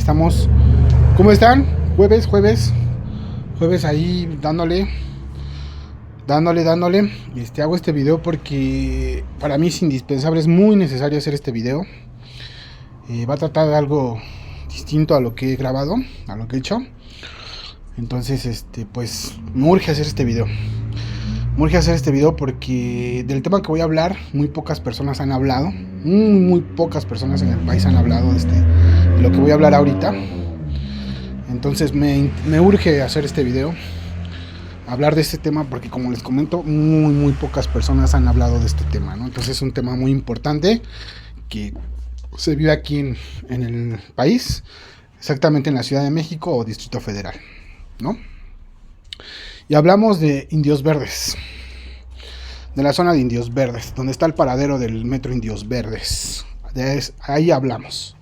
Estamos, ¿cómo están? Jueves ahí dándole. Hago este video porque para mí es indispensable, es muy necesario hacer este video. Va a tratar de algo distinto a lo que he grabado, a lo que he hecho. Entonces, pues me urge hacer este video. Porque del tema que voy a hablar, muy pocas personas han hablado. Muy pocas personas en el país han hablado de lo que voy a hablar ahorita. Entonces me urge hacer este video, hablar de este tema, porque como les comento, muy pocas personas han hablado de este tema, ¿no? Entonces es un tema muy importante que se vive aquí en el país, exactamente en la Ciudad de México o Distrito Federal, ¿no? Y hablamos de Indios Verdes, de la zona de Indios Verdes, donde está el paradero del metro Indios Verdes. Ahí hablamos.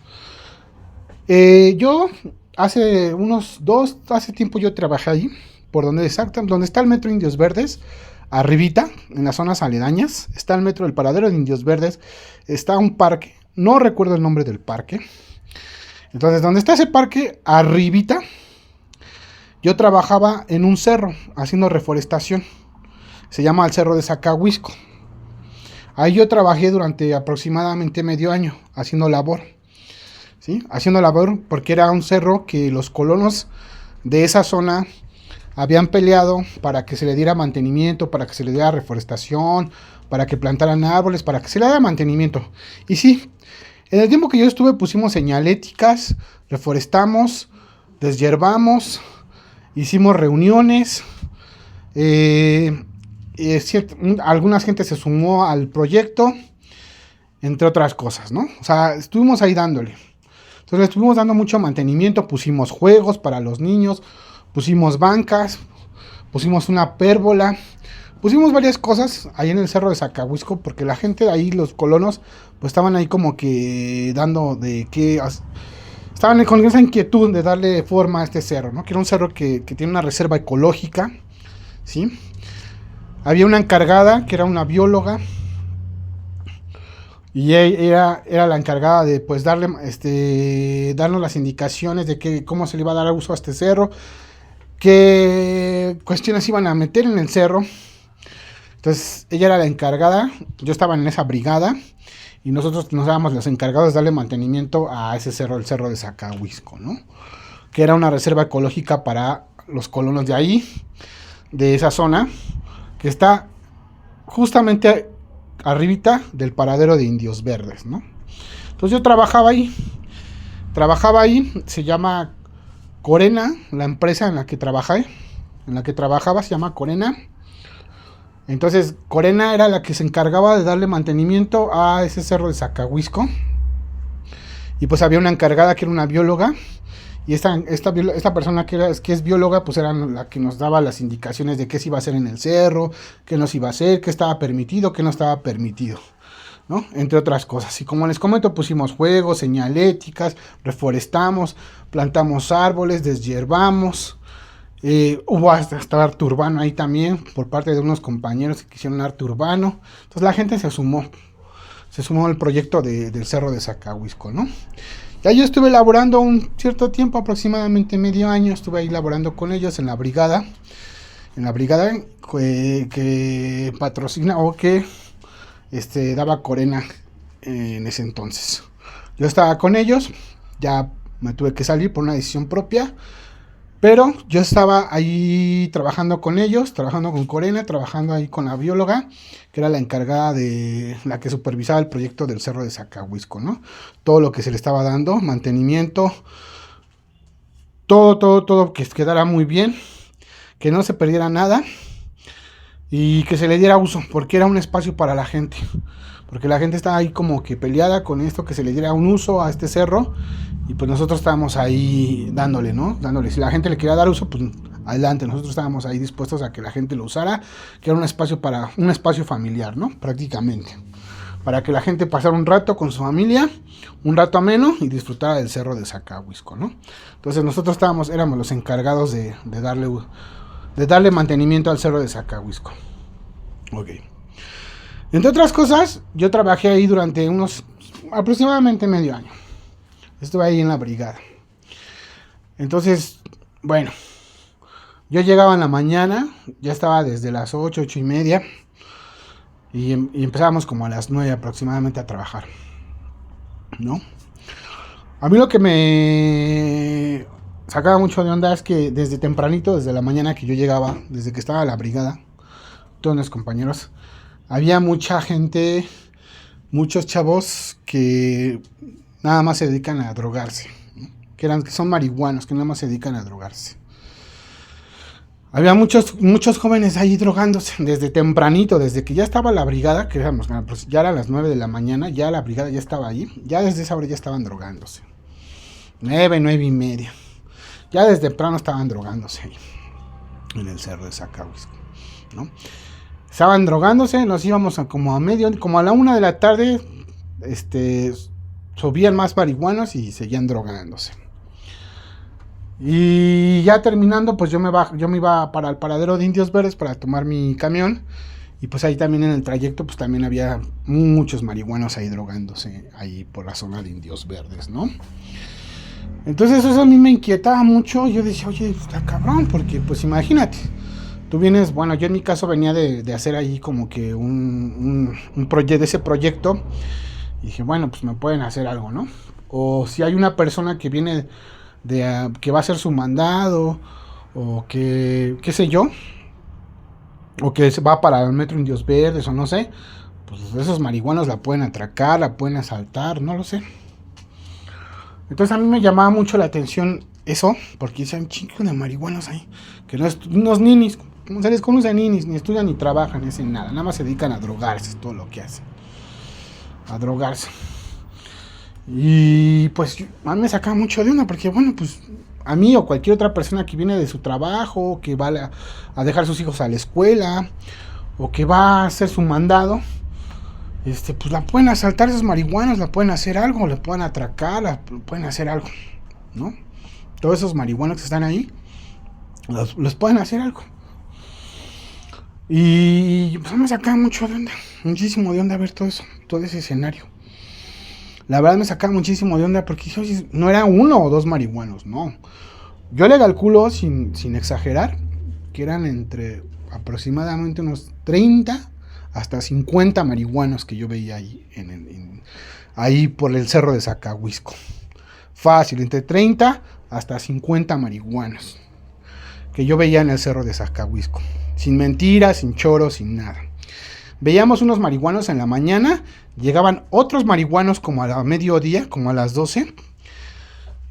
Yo hace tiempo yo trabajé ahí, por donde está el metro Indios Verdes, arribita, en las zonas aledañas, está el metro del paradero de Indios Verdes, está un parque, no recuerdo el nombre del parque. Entonces, donde está ese parque, arribita, yo trabajaba en un cerro, haciendo reforestación. Se llama el Cerro de Zacahuisco. Ahí yo trabajé durante aproximadamente medio año, haciendo labor. ¿Sí? Haciendo labor porque era un cerro que los colonos de esa zona habían peleado para que se le diera mantenimiento, para que se le diera reforestación, para que plantaran árboles, para que se le diera mantenimiento. Y sí, en el tiempo que yo estuve pusimos señaléticas, reforestamos, deshiervamos, hicimos reuniones, alguna gente se sumó al proyecto, entre otras cosas, ¿no? O sea, estuvimos ahí dándole. Entonces le estuvimos dando mucho mantenimiento, pusimos juegos para los niños, pusimos bancas, pusimos una pérgola, pusimos varias cosas ahí en el Cerro de Zacahuisco, porque la gente de ahí, los colonos, pues estaban ahí como que estaban con esa inquietud de darle forma a este cerro, ¿no? Que era un cerro que tiene una reserva ecológica, ¿sí? Había una encargada que era una bióloga, y ella era la encargada de pues darnos las indicaciones de cómo se le iba a dar uso a este cerro, qué cuestiones iban a meter en el cerro. Entonces ella era la encargada, yo estaba en esa brigada y nosotros nos dábamos los encargados de darle mantenimiento a ese cerro, el Cerro de Zacahuisco, ¿no? Que era una reserva ecológica para los colonos de ahí, de esa zona, que está justamente arribita del paradero de Indios Verdes, ¿no? Entonces yo trabajaba ahí, se llama Corena, la empresa en la que trabajaba se llama Corena. Entonces Corena era la que se encargaba de darle mantenimiento a ese cerro de Zacahuisco. Y pues había una encargada que era una bióloga. Y esta persona que es bióloga, pues era la que nos daba las indicaciones de qué se iba a hacer en el cerro, qué no se iba a hacer, qué estaba permitido, qué no estaba permitido, ¿no? Entre otras cosas. Y como les comento, pusimos juegos, señaléticas, reforestamos, plantamos árboles, deshiervamos. Hubo hasta arte urbano ahí también, por parte de unos compañeros que quisieron arte urbano. Entonces la gente se sumó al proyecto del Cerro de Zacahuisco, ¿no? Ya yo estuve laborando un cierto tiempo, aproximadamente medio año, estuve ahí laborando con ellos en la brigada que patrocina o que daba Corena en ese entonces. Yo estaba con ellos, ya me tuve que salir por una decisión propia, pero yo estaba ahí trabajando con ellos, trabajando con Corena, trabajando ahí con la bióloga, que era la encargada de la que supervisaba el proyecto del Cerro de Zacahuisco, ¿no? Todo lo que se le estaba dando, mantenimiento, todo que quedara muy bien, que no se perdiera nada y que se le diera uso, porque era un espacio para la gente. Porque la gente estaba ahí como que peleada con esto, que se le diera un uso a este cerro. Y pues nosotros estábamos ahí dándole, ¿no? Dándole. Si la gente le quería dar uso, pues adelante. Nosotros estábamos ahí dispuestos a que la gente lo usara. Que era un espacio familiar, ¿no? Prácticamente. Para que la gente pasara un rato con su familia, un rato ameno y disfrutara del Cerro de Zacahuisco, ¿no? Entonces nosotros éramos los encargados de darle mantenimiento al Cerro de Zacahuisco. Ok. Entre otras cosas, yo trabajé ahí durante aproximadamente medio año. Estuve ahí en la brigada. Entonces, bueno, yo llegaba en la mañana, ya estaba desde las 8, 8:30, y empezábamos como a las 9 aproximadamente a trabajar, ¿no? A mí lo que me sacaba mucho de onda es que desde tempranito, desde la mañana que yo llegaba, desde que estaba la brigada, todos mis compañeros, había mucha gente, muchos chavos que nada más se dedican a drogarse, ¿no? Que son marihuanos, que nada más se dedican a drogarse. Había muchos jóvenes ahí drogándose desde tempranito, desde que ya estaba la brigada, que éramos, pues ya eran las 9 de la mañana, ya la brigada ya estaba ahí, ya desde esa hora ya estaban drogándose. 9, 9:30. Ya desde temprano estaban drogándose ahí, en el cerro de Zacahuisco, ¿no? Estaban drogándose, nos íbamos como a la 1 de la tarde, subían más marihuanos y seguían drogándose. Y ya terminando, pues yo me iba para el paradero de Indios Verdes para tomar mi camión. Y pues ahí también en el trayecto, pues también había muchos marihuanos ahí drogándose, ahí por la zona de Indios Verdes, ¿no? Entonces eso a mí me inquietaba mucho. Yo decía, oye, está cabrón, porque pues imagínate, tú vienes, bueno, yo en mi caso venía de hacer ahí como que un proyecto, de ese proyecto. Y dije, bueno, pues me pueden hacer algo, ¿no? O si hay una persona que viene que va a hacer su mandado, o que, qué sé yo, o que se va para el metro Indios Verdes, o no sé, pues esos marihuanos la pueden atracar, la pueden asaltar, no lo sé. Entonces a mí me llamaba mucho la atención eso, porque dicen chingos de marihuanos ahí, que unos ninis, ¿cómo se les conoce a ninis? Ni estudian ni trabajan, ni hacen nada, nada más se dedican a drogarse, es todo lo que hacen, a drogarse. Y pues a mí me sacaba mucho de onda, porque bueno, pues a mí o cualquier otra persona que viene de su trabajo, que va a dejar sus hijos a la escuela, o que va a hacer su mandado, pues la pueden asaltar esos marihuanos, la pueden hacer algo, le pueden atracar, la pueden hacer algo, ¿no? Todos esos marihuanos que están ahí, los pueden hacer algo. Y pues me sacaba mucho de onda, muchísimo de onda ver todo eso, todo ese escenario. La verdad me sacaba muchísimo de onda porque no era 1 o 2 marihuanos, no. Yo le calculo, sin exagerar, que eran entre aproximadamente unos 30 hasta 50 marihuanos que yo veía ahí, ahí por el cerro de Zacahuisco. Fácil, entre 30 hasta 50 marihuanos que yo veía en el cerro de Zacahuisco. Sin mentiras, sin choros, sin nada. Veíamos unos marihuanos en la mañana, llegaban otros marihuanos como a mediodía, como a las 12.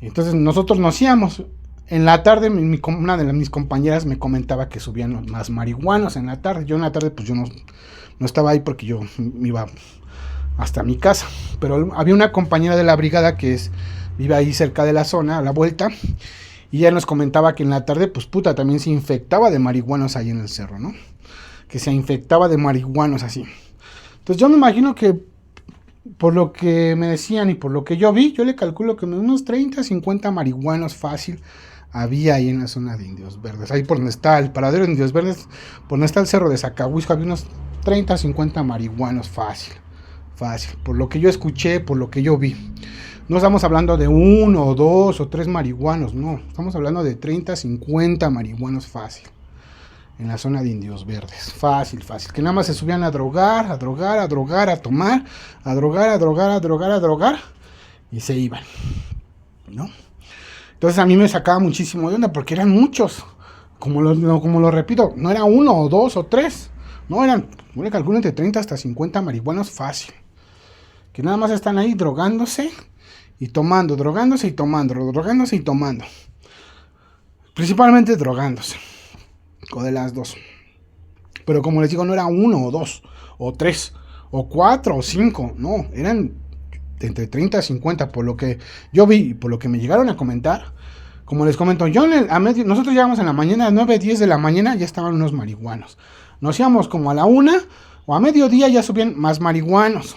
Entonces nosotros nos íbamos. En la tarde una de mis compañeras me comentaba que subían más marihuanos en la tarde. Yo en la tarde pues yo no estaba ahí porque yo me iba hasta mi casa. Pero había una compañera de la brigada que vive ahí cerca de la zona, a la vuelta. Y ella nos comentaba que en la tarde pues puta también se infectaba de marihuanos ahí en el cerro, ¿no? Que se infectaba de marihuanos así. Entonces yo me imagino que por lo que me decían y por lo que yo vi, yo le calculo que unos 30, 50 marihuanos fácil había ahí en la zona de Indios Verdes. Ahí por donde está el paradero de Indios Verdes, por donde está el cerro de Zacahuisco, había unos 30, 50 marihuanos fácil. Fácil. Por lo que yo escuché, por lo que yo vi. No estamos hablando de 1 o 2 o 3 marihuanos, no. Estamos hablando de 30, 50 marihuanos fácil. En la zona de Indios Verdes, fácil, que nada más se subían a drogar, a tomar, a drogar, y se iban, ¿no? Entonces a mí me sacaba muchísimo de onda, porque eran muchos, como lo repito, no era 1 o 2 o 3, no, eran, yo le calculo entre 30 hasta 50 marihuanos fácil, que nada más están ahí drogándose y tomando, principalmente drogándose. O de las dos. Pero como les digo, no era 1 o 2 o 3 o 4 o 5, no, eran entre 30 y 50 por lo que yo vi y por lo que me llegaron a comentar. Como les comento, nosotros llegamos en la mañana, a 9, 10 de la mañana ya estaban unos marihuanos. Nos íbamos como a la 1 o a mediodía ya subían más marihuanos.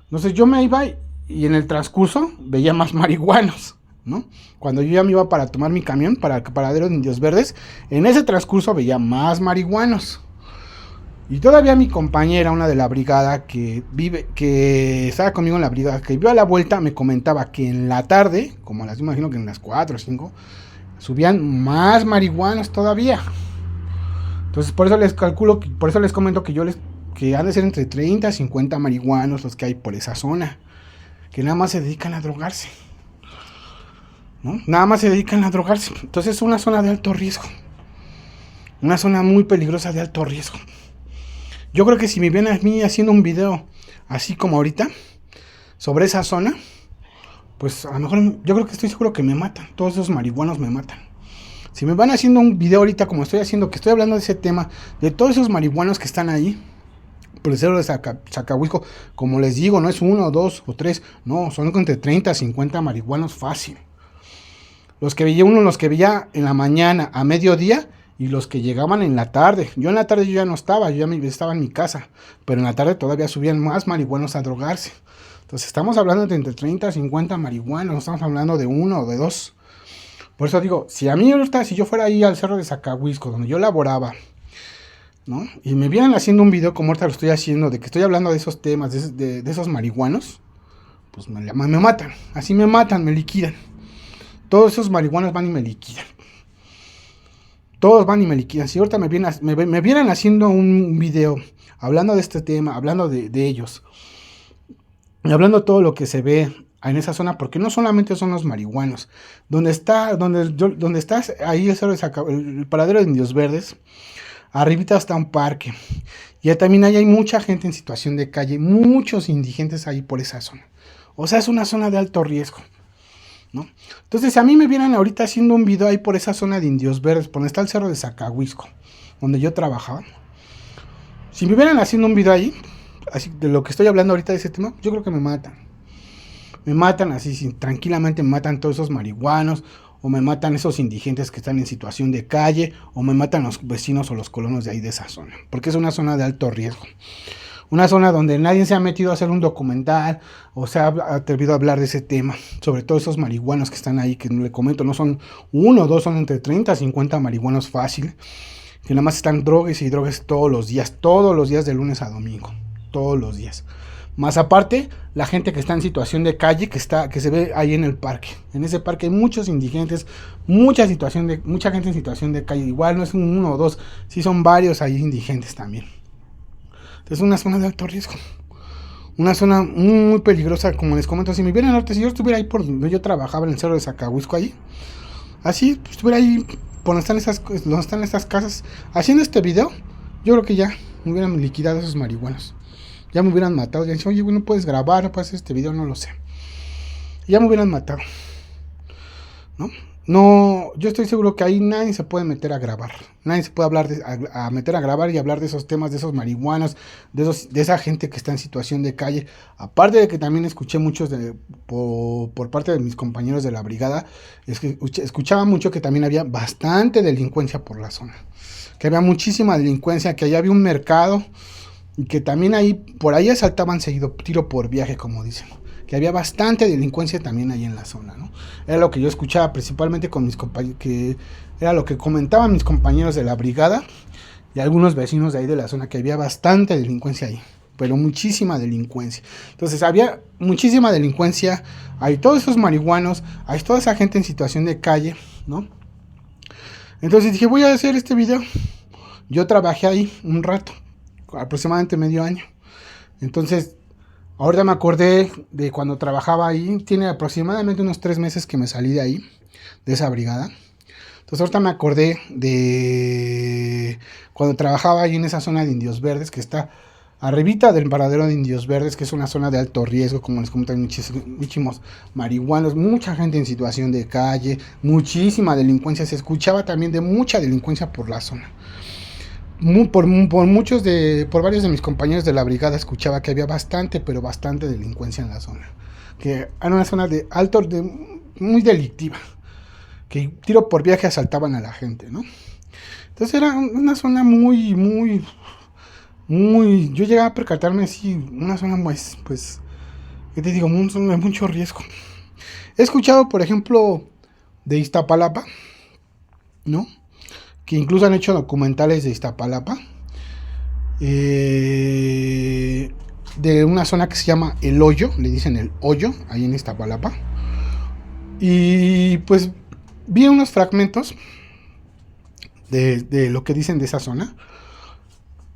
Entonces yo me iba y en el transcurso veía más marihuanos, ¿no? Cuando yo ya me iba para tomar mi camión para el paradero de Indios Verdes, en ese transcurso veía más marihuanos. Y todavía mi compañera, una de la brigada que estaba conmigo en la brigada, que vio a la vuelta, me comentaba que en la tarde, como las imagino que en las 4 o 5, subían más marihuanos todavía. Entonces por eso les calculo, por eso les comento que han de ser entre 30 y 50 marihuanos los que hay por esa zona, que nada más se dedican a drogarse, ¿no? Nada más se dedican a drogarse. Entonces es una zona de alto riesgo, una zona muy peligrosa de alto riesgo. Yo creo que si me ven a mí haciendo un video así como ahorita sobre esa zona, pues a lo mejor yo creo que estoy seguro que me matan. Todos esos marihuanos me matan. Si me van haciendo un video ahorita como estoy haciendo, que estoy hablando de ese tema, de todos esos marihuanos que están ahí, por el cerro de Zacahuisco, como les digo, no es 1, 2 o 3, no, son entre 30 y 50 marihuanos fácil. Los que veía en la mañana a mediodía y los que llegaban en la tarde. Yo en la tarde yo ya no estaba, yo ya estaba en mi casa, pero en la tarde todavía subían más marihuanos a drogarse. Entonces estamos hablando de entre 30 y 50 marihuanos, no estamos hablando de 1 o de 2. Por eso digo, si yo fuera ahí al cerro de Zacahuisco, donde yo laboraba, ¿no? Y me vieran haciendo un video como ahorita lo estoy haciendo, de que estoy hablando de esos temas, de esos marihuanos, pues me matan, así me matan, me liquidan. Todos esos marihuanos van y me liquidan. Todos van y me liquidan. Si ahorita me vieran haciendo un video hablando de este tema, hablando de ellos, y hablando de todo lo que se ve en esa zona, porque no solamente son los marihuanos. Donde estás ahí el paradero de Indios Verdes, arribita está un parque. Y también hay mucha gente en situación de calle, muchos indigentes ahí por esa zona. O sea, es una zona de alto riesgo, ¿no? Entonces, si a mí me vieran ahorita haciendo un video ahí por esa zona de Indios Verdes, por donde está el cerro de Zacahuisco, donde yo trabajaba, si me vieran haciendo un video ahí, así de lo que estoy hablando ahorita de ese tema, yo creo que me matan. Me matan así, tranquilamente me matan todos esos marihuanos, o me matan esos indigentes que están en situación de calle, o me matan los vecinos o los colonos de ahí de esa zona, porque es una zona de alto riesgo. Una zona donde nadie se ha metido a hacer un documental o se ha atrevido a hablar de ese tema, sobre todo esos marihuanos que están ahí, que le comento, no son 1 o 2, son entre 30 y 50 marihuanos fácil, que nada más están drogues y drogues todos los días de lunes a domingo, todos los días. Más aparte, la gente que está en situación de calle, que se ve ahí en el parque. En ese parque hay muchos indigentes, mucha gente en situación de calle. Igual no es 1 o 2, sí son varios ahí indigentes también. Es una zona de alto riesgo, una zona muy peligrosa, como les comento. Si me vieran ahorita, si yo estuviera ahí por donde yo trabajaba, en el cerro de Zacahuisco, ahí, así, pues, estuviera ahí por donde están estas casas, haciendo este video, yo creo que ya me hubieran liquidado esos marihuanos, ya me hubieran matado, ya dicen, oye, güey, no puedes grabar, no puedes hacer este video, no lo sé, ya me hubieran matado, ¿no? No, yo estoy seguro que ahí nadie se puede meter a grabar. Nadie se puede meter a grabar y hablar de esos temas, de esos marihuanos, de esa gente que está en situación de calle. Aparte de que también escuché muchos por parte de mis compañeros de la brigada, es que escuchaba mucho que también había bastante delincuencia por la zona. Que había muchísima delincuencia, que allá había un mercado y que también por ahí asaltaban seguido, tiro por viaje, como dicen. Que había bastante delincuencia también ahí en la zona, ¿no? Era lo que yo escuchaba principalmente con mis compañeros, que era lo que comentaban mis compañeros de la brigada y algunos vecinos de ahí de la zona, que había bastante delincuencia ahí, pero muchísima delincuencia. Entonces había muchísima delincuencia, hay todos esos marihuanos, hay toda esa gente en situación de calle, ¿no? Entonces dije, voy a hacer este video. Yo trabajé ahí un rato, aproximadamente medio año. Entonces, ahorita me acordé de cuando trabajaba ahí. Tiene aproximadamente unos 3 meses que me salí de ahí, de esa brigada. Entonces ahorita me acordé de cuando trabajaba ahí en esa zona de Indios Verdes, que está arribita del paradero de Indios Verdes, que es una zona de alto riesgo, como les comentan, muchísimos marihuanos, mucha gente en situación de calle, muchísima delincuencia. Se escuchaba también de mucha delincuencia por la zona. Por varios de mis compañeros de la brigada escuchaba que había bastante, pero bastante delincuencia en la zona, que era una zona muy delictiva, que tiro por viaje asaltaban a la gente, ¿no? Entonces era una zona muy, yo llegaba a percatarme así, una zona pues, ¿qué te digo? Una zona de mucho riesgo. He escuchado, por ejemplo, de Iztapalapa, ¿no? Que incluso han hecho documentales de Iztapalapa, de una zona que se llama El Hoyo, le dicen El Hoyo, ahí en Iztapalapa. Y pues vi unos fragmentos de lo que dicen de esa zona.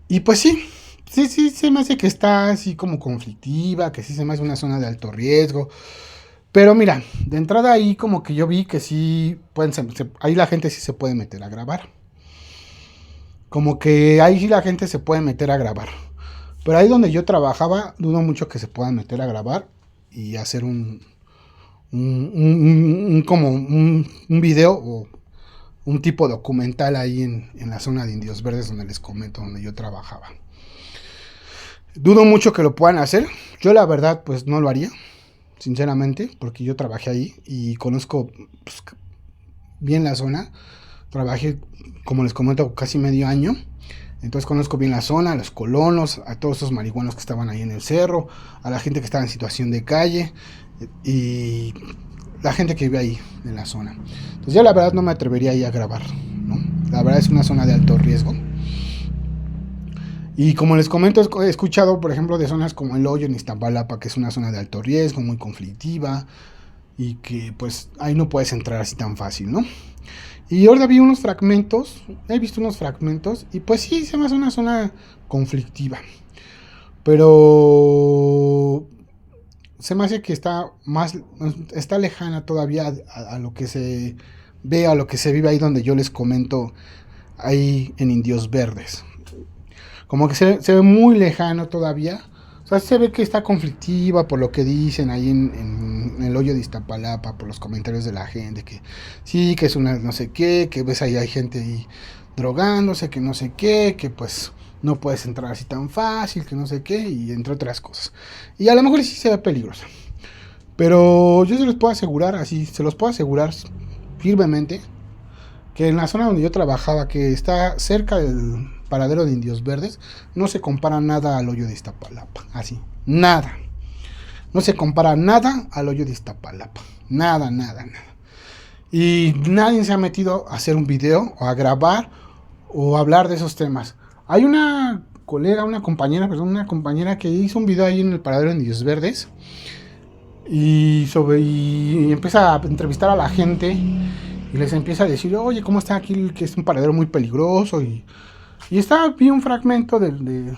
Y pues sí, se me hace que está así como conflictiva, que sí se me hace una zona de alto riesgo. Pero mira, de entrada ahí como que yo vi que sí ahí la gente sí se puede meter a grabar. Como que ahí sí la gente se puede meter a grabar. Pero ahí donde yo trabajaba, dudo mucho que se puedan meter a grabar y hacer como un video o un tipo documental ahí en la zona de Indios Verdes donde les comento, donde yo trabajaba. Dudo mucho que lo puedan hacer. Yo la verdad pues no lo haría, sinceramente, porque yo trabajé ahí y conozco pues, bien la zona. Trabajé, como les comento, casi medio año. Entonces conozco bien la zona, a los colonos, a todos esos marihuanos que estaban ahí en el cerro, a la gente que estaba en situación de calle y la gente que vive ahí en la zona. Entonces yo la verdad no me atrevería ahí a grabar, ¿no? La verdad es una zona de alto riesgo. Y como les comento, he escuchado, por ejemplo, de zonas como El Hoyo en Iztapalapa, que es una zona de alto riesgo, muy conflictiva, y que pues ahí no puedes entrar así tan fácil, ¿no? Y ahora vi unos fragmentos, he visto unos fragmentos, y pues sí, se me hace una zona conflictiva. Pero se me hace que está lejana todavía a lo que se ve, a lo que se vive ahí donde yo les comento, ahí en Indios Verdes. Como que se ve muy lejano todavía. O sea, se ve que está conflictiva por lo que dicen ahí en El Hoyo de Iztapalapa, por los comentarios de la gente, que sí, que es una no sé qué, que ves ahí hay gente ahí drogándose, que no sé qué, que pues no puedes entrar así tan fácil, que no sé qué, y entre otras cosas. Y a lo mejor sí se ve peligroso. Pero yo se los puedo asegurar, así, se los puedo asegurar firmemente, que en la zona donde yo trabajaba, que está cerca del paradero de Indios Verdes, no se compara nada al Hoyo de Iztapalapa, así, nada. No se compara nada al Hoyo de Iztapalapa, nada. Y nadie se ha metido a hacer un video, o a grabar, o a hablar de esos temas. Hay una colega, una compañera que hizo un video ahí en el paradero de Indios Verdes, y empieza a entrevistar a la gente y les empieza a decir, oye, ¿cómo está aquí? Que es un paradero muy peligroso. Y vi un fragmento de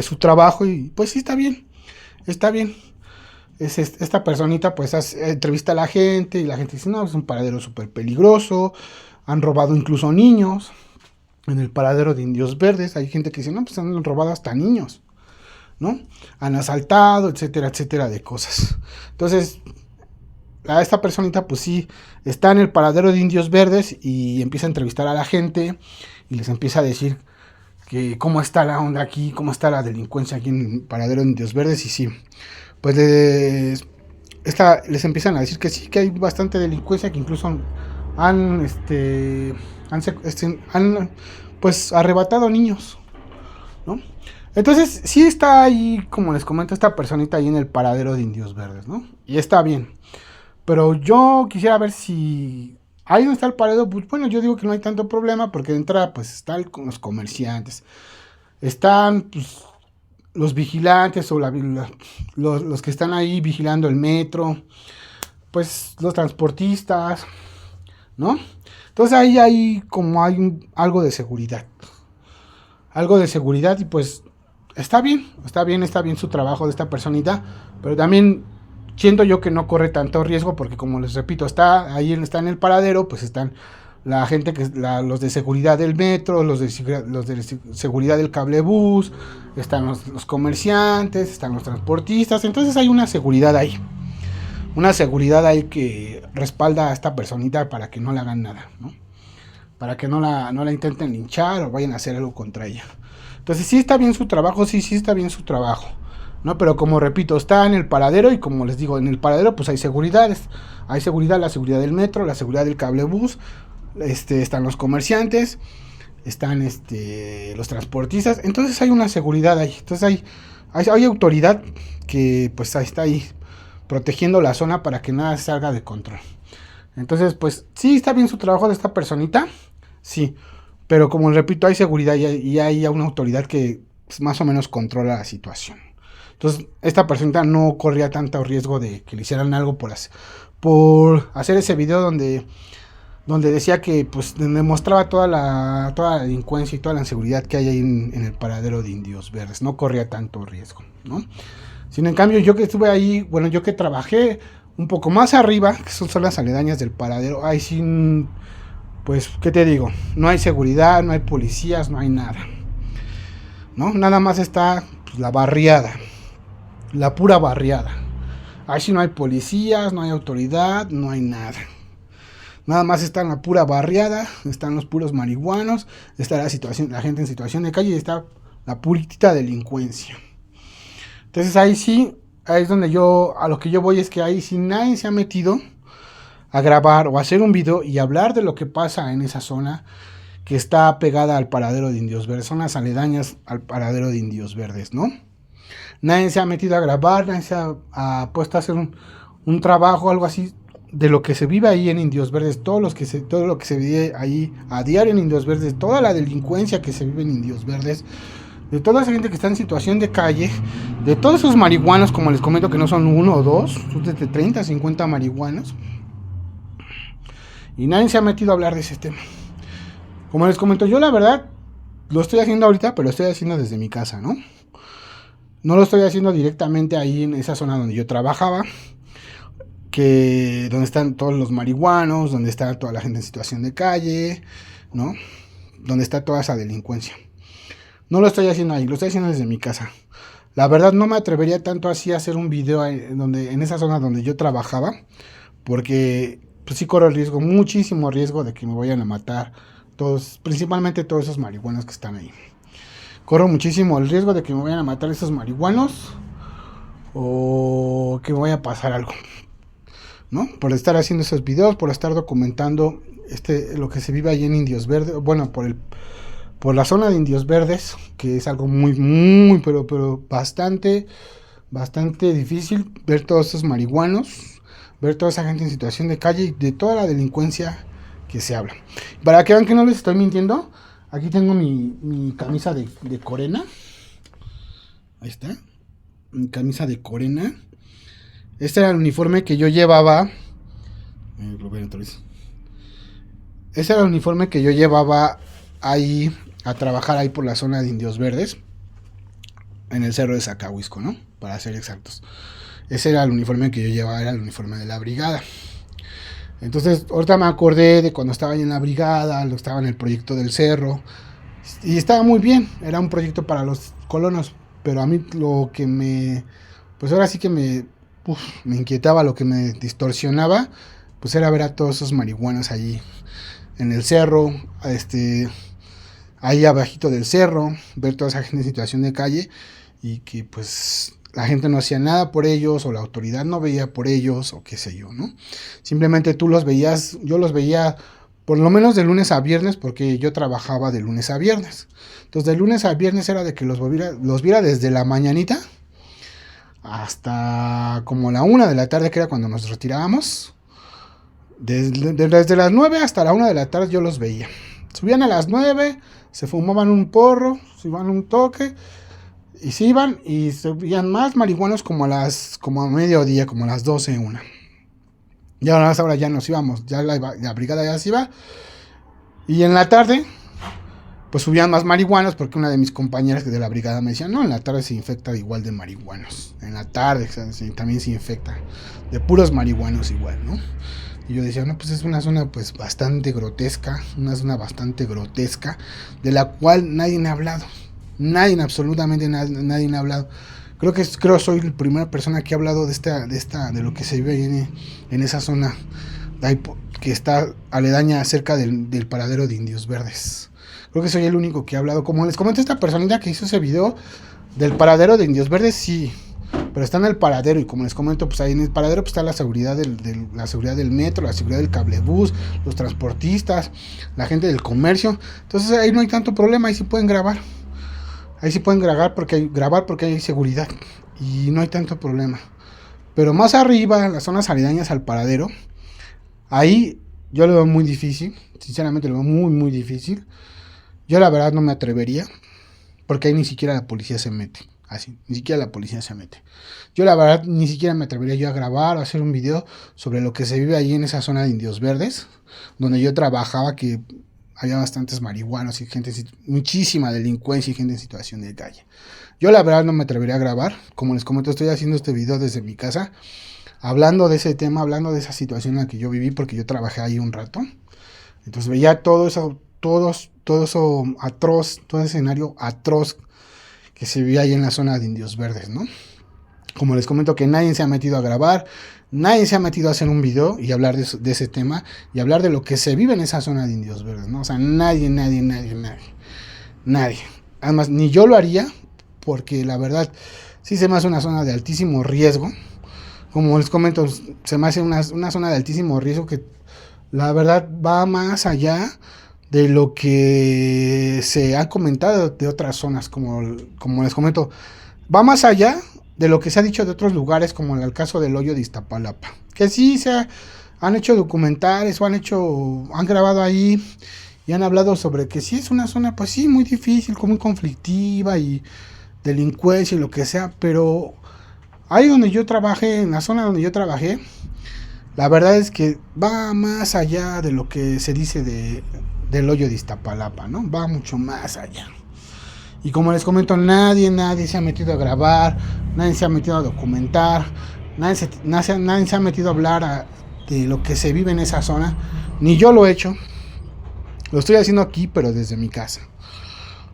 su trabajo y pues sí, está bien. Esta personita pues entrevista a la gente y la gente dice, no, es un paradero súper peligroso. Han robado incluso niños en el paradero de Indios Verdes. Hay gente que dice, no, pues han robado hasta niños, ¿no? Han asaltado, etcétera, de cosas. Entonces, a esta personita pues sí está en el paradero de Indios Verdes y empieza a entrevistar a la gente y les empieza a decir que cómo está la onda aquí, cómo está la delincuencia aquí en el paradero de Indios Verdes. Y sí, pues les empiezan a decir que sí, que hay bastante delincuencia, que incluso han pues arrebatado niños, ¿no? Entonces sí está ahí, como les comento, esta personita ahí en el paradero de Indios Verdes, ¿no? Y está bien. Pero yo quisiera ver si ahí donde está el paradero, pues bueno, yo digo que no hay tanto problema porque de entrada pues están los comerciantes, están pues, los vigilantes o los que están ahí vigilando el metro, pues los transportistas, ¿no? Entonces ahí hay como algo de seguridad. Algo de seguridad y pues está bien su trabajo de esta personita, pero también siento yo que no corre tanto riesgo porque como les repito, está en el paradero, pues están la gente los de seguridad del metro, los de seguridad del cablebús, están los comerciantes, están los transportistas, entonces hay una seguridad ahí que respalda a esta personita para que no le hagan nada, ¿no? Para que no la intenten linchar o vayan a hacer algo contra ella. Entonces sí está bien su trabajo, sí está bien su trabajo, ¿no? Pero como repito, está en el paradero y como les digo, en el paradero pues hay seguridades. Hay seguridad, la seguridad del metro, la seguridad del cablebús, están los comerciantes, están los transportistas. Entonces hay una seguridad ahí. Entonces hay autoridad que pues está ahí protegiendo la zona para que nada salga de control. Entonces pues sí está bien su trabajo de esta personita, sí. Pero como repito, hay seguridad y hay una autoridad que pues, más o menos controla la situación. Entonces, esta persona no corría tanto riesgo de que le hicieran algo por hacer ese video donde decía que pues demostraba toda la delincuencia y toda la inseguridad que hay ahí en el paradero de Indios Verdes. No corría tanto riesgo, ¿no? Sin en cambio, yo que estuve ahí, bueno, yo que trabajé un poco más arriba, que son las aledañas del paradero, ahí sin, pues, ¿qué te digo? No hay seguridad, no hay policías, no hay nada, ¿no? Nada más está pues, la barriada, la pura barriada. Ahí sí no hay policías, no hay autoridad, no hay nada. Nada más está la pura barriada, están los puros marihuanos, está la gente en situación de calle y está la puritita delincuencia. Entonces ahí sí, ahí es donde a lo que yo voy es que ahí sí nadie se ha metido a grabar o a hacer un video y hablar de lo que pasa en esa zona que está pegada al paradero de Indios Verdes, son las aledañas al paradero de Indios Verdes, ¿no? Nadie se ha metido a grabar, nadie se ha puesto a hacer un trabajo, algo así, de lo que se vive ahí en Indios Verdes, todo lo que se vive ahí a diario en Indios Verdes, toda la delincuencia que se vive en Indios Verdes, de toda esa gente que está en situación de calle, de todos esos marihuanos, como les comento, que no son uno o dos, son desde 30 a 50 marihuanos, y nadie se ha metido a hablar de ese tema. Como les comento, yo la verdad lo estoy haciendo ahorita, pero lo estoy haciendo desde mi casa, ¿no? No lo estoy haciendo directamente ahí en esa zona donde yo trabajaba, donde están todos los marihuanos, donde está toda la gente en situación de calle, ¿no? Donde está toda esa delincuencia. No lo estoy haciendo ahí, lo estoy haciendo desde mi casa. La verdad no me atrevería tanto así a hacer un video en esa zona donde yo trabajaba, porque pues sí corro el riesgo, muchísimo riesgo de que me vayan a matar todos, principalmente todos esos marihuanos que están ahí. Corro muchísimo el riesgo de que me vayan a matar esos marihuanos o que me vaya a pasar algo, ¿no? Por estar haciendo esos videos, por estar documentando lo que se vive allí en Indios Verdes, bueno, por la zona de Indios Verdes, que es algo muy, pero bastante difícil ver todos esos marihuanos, ver toda esa gente en situación de calle y de toda la delincuencia que se habla. Para que vean que no les estoy mintiendo, aquí tengo mi camisa de Corena. Ahí está. Mi camisa de Corena. Este era el uniforme que yo llevaba. Ese era el uniforme que yo llevaba ahí a trabajar ahí por la zona de Indios Verdes, en el cerro de Zacahuisco, ¿no? Para ser exactos. Ese era el uniforme que yo llevaba, era el uniforme de la brigada. Entonces, ahorita me acordé de cuando estaba ahí en la brigada, estaba en el proyecto del cerro, y estaba muy bien, era un proyecto para los colonos, pero a mí lo que pues ahora sí que me inquietaba, lo que me distorsionaba, pues era ver a todos esos marihuanos allí en el cerro, ahí abajito del cerro, ver toda esa gente en situación de calle y que pues la gente no hacía nada por ellos o la autoridad no veía por ellos o qué sé yo, ¿no? Simplemente tú los veías, yo los veía por lo menos de lunes a viernes porque yo trabajaba de lunes a viernes. Entonces de lunes a viernes era de que los viera desde la mañanita hasta como la 1 de la tarde, que era cuando nos retirábamos. Desde las 9 hasta la 1 de la tarde yo los veía. Subían a las 9, se fumaban un porro, se iban un toque y se iban y se veían más marihuanos como a mediodía, como a las 12, 1. Y ahora ya nos íbamos, ya la brigada ya se iba. Y en la tarde, pues subían más marihuanos porque una de mis compañeras de la brigada me decía, no, en la tarde se infecta igual de marihuanos. En la tarde también se infecta de puros marihuanos igual, ¿no? Y yo decía, no, pues es una zona pues bastante grotesca, una zona bastante grotesca, de la cual nadie ha hablado. Absolutamente nadie ha hablado. Creo soy la primera persona que ha hablado de lo que se vive ahí en esa zona que está aledaña cerca del paradero de Indios Verdes. Creo que soy el único que ha hablado. Como les comento, esta personita que hizo ese video del paradero de Indios Verdes, sí, pero está en el paradero y como les comento, pues ahí en el paradero pues está la seguridad la seguridad del metro, la seguridad del cablebús, los transportistas, la gente del comercio. Entonces ahí no hay tanto problema, ahí sí pueden grabar. Ahí sí pueden grabar porque hay seguridad y no hay tanto problema. Pero más arriba, en las zonas aledañas al paradero, ahí yo lo veo muy difícil. Sinceramente lo veo muy difícil. Yo la verdad no me atrevería, porque ahí ni siquiera la policía se mete. Así, ni siquiera la policía se mete. Yo la verdad ni siquiera me atrevería yo a grabar o hacer un video sobre lo que se vive ahí en esa zona de Indios Verdes, donde yo trabajaba, que había bastantes marihuanos y gente, muchísima delincuencia y gente en situación de calle. Yo la verdad no me atrevería a grabar. Como les comento, estoy haciendo este video desde mi casa, hablando de ese tema, hablando de esa situación en la que yo viví, porque yo trabajé ahí un rato. Entonces veía todo eso atroz, todo ese escenario atroz que se vivía ahí en la zona de Indios Verdes, ¿no? Como les comento, que nadie se ha metido a grabar, nadie se ha metido a hacer un video y hablar de ese tema y hablar de lo que se vive en esa zona de Indios Verdes, ¿no? O sea, nadie. Además, ni yo lo haría, porque la verdad sí se me hace una zona de altísimo riesgo. Como les comento, se me hace una zona de altísimo riesgo que la verdad va más allá de lo que se ha comentado de otras zonas, como les comento, va más allá de lo que se ha dicho de otros lugares, como en el caso del hoyo de Iztapalapa, que sí han hecho documentales o han grabado ahí y han hablado sobre que sí es una zona, pues sí, muy difícil, muy conflictiva y delincuencia y lo que sea, pero ahí donde yo trabajé, en la zona donde yo trabajé, la verdad es que va más allá de lo que se dice del hoyo de Iztapalapa, ¿no? Va mucho más allá. Y como les comento, nadie se ha metido a grabar, nadie se ha metido a documentar, nadie se ha metido a hablar de lo que se vive en esa zona. Ni yo lo he hecho. Lo estoy haciendo aquí, pero desde mi casa.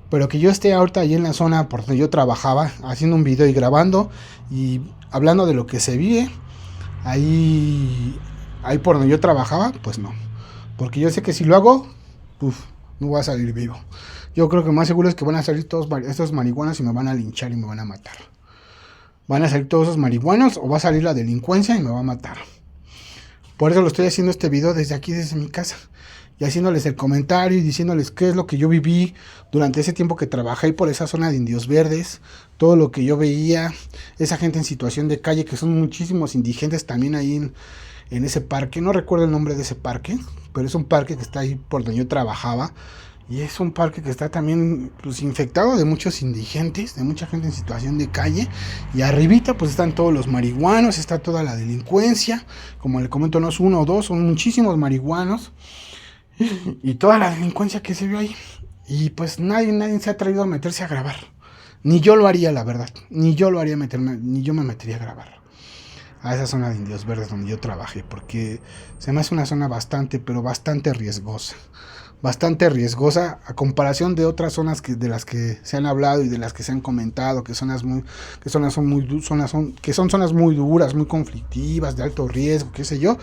Pero que yo esté ahorita ahí en la zona por donde yo trabajaba, haciendo un video y grabando y hablando de lo que se vive ahí por donde yo trabajaba, pues no. Porque yo sé que si lo hago, no voy a salir vivo. Yo creo que más seguro es que van a salir todos estos marihuanos y me van a linchar y me van a matar. Van a salir todos esos marihuanos o va a salir la delincuencia y me va a matar. Por eso lo estoy haciendo este video desde aquí, desde mi casa. Y haciéndoles el comentario y diciéndoles qué es lo que yo viví durante ese tiempo que trabajé por esa zona de Indios Verdes. Todo lo que yo veía, esa gente en situación de calle, que son muchísimos indigentes también ahí en ese parque. No recuerdo el nombre de ese parque, pero es un parque que está ahí por donde yo trabajaba. Y es un parque que está también pues infectado de muchos indigentes, de mucha gente en situación de calle. Y arribita pues están todos los marihuanos, está toda la delincuencia. Como le comento, no es uno o dos, son muchísimos marihuanos. Y toda la delincuencia que se vio ahí. Y pues nadie se ha atrevido a meterse a grabar. Ni yo lo haría, la verdad. Ni yo lo haría ni yo me metería a grabar a esa zona de Indios Verdes donde yo trabajé. Porque se me hace una zona bastante, pero bastante riesgosa. Bastante riesgosa a comparación de otras zonas de las que se han hablado y de las que se han comentado, que son zonas muy duras, muy conflictivas, de alto riesgo, qué sé yo.